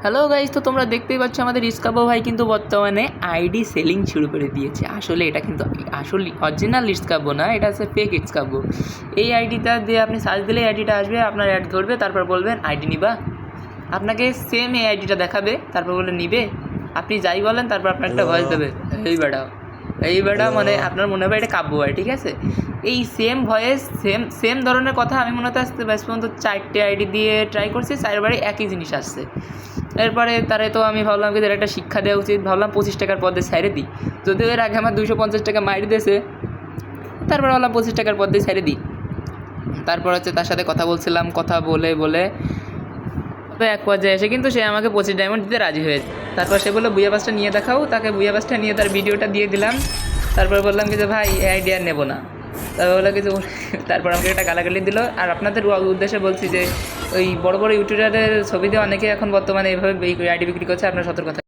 Hello guys, তো তোমরা দেখতেই পাচ্ছ আমাদের ইস্কাবো ভাই কিন্তু বর্তমানে আইডি সেলিং শুরু করে দিয়েছে। আসলে এটা কিন্তু আসলে অরিজিনাল ইস্কাবো না, এটা হচ্ছে ফেক ইস্কাবো। এই আইডিটা দিয়ে আপনি সার্চ দিলেই আইডিটা আসবে, আপনার অ্যাড ধরবে, তারপর বলবেন আইডি নিবা, আপনাকে সেম এই আইডিটা দেখাবে, তারপর বলে নিবে, আপনি যাই বলেন, তারপর আপনার একটা হ্যালো ভয়েস দেবে, এই বেটা হ্যালো মানে আপনার মনে হবে এটা কাব্য ভাই, ঠিক আছে? এই সেম ভয়েস সেম সেম ধরনের কথা আমি মনে হতে আসতে বেশ পর্যন্ত 4টে আইডি দিয়ে ট্রাই করছি, 4বারই একই জিনিস আসছে। এরপরে তারে তো আমি ভাবলাম কি একটা শিক্ষা দেওয়া উচিত, ভাবলাম 25 টাকার পদে ছেড়ে দিই। যদিও এর আগে আমার 250 টাকা মাইর দিয়েছে, তারপর ভাবলাম 25 টাকার পদে ছেড়ে দিই। তারপর হচ্ছে তার সাথে কথা বলছিলাম, কথা বলে বলে তো এক পর্যায়ে এসে কিন্তু সে আমাকে 25 ডায়মন্ড দিতে রাজি হয়েছে। তারপর সে বললো বুয়া পাসটা নিয়ে দেখাও, তাকে বুয়া পাসটা নিয়ে তার ভিডিওটা দিয়ে দিলাম। তারপর বললাম কি যে ভাই এই আইডিয়া নেবো না। তারপর বললো কিছু তারপর আমাকে একটা গালাগালি দিল। আর আপনাদের উদ্দেশ্যে বলছি যে ওই বড় বড় ইউটিউবারের ছবি দিয়ে অনেকে এখন বর্তমানে এইভাবে আইডি বিক্রি করছে, আপনার সতর্কতা।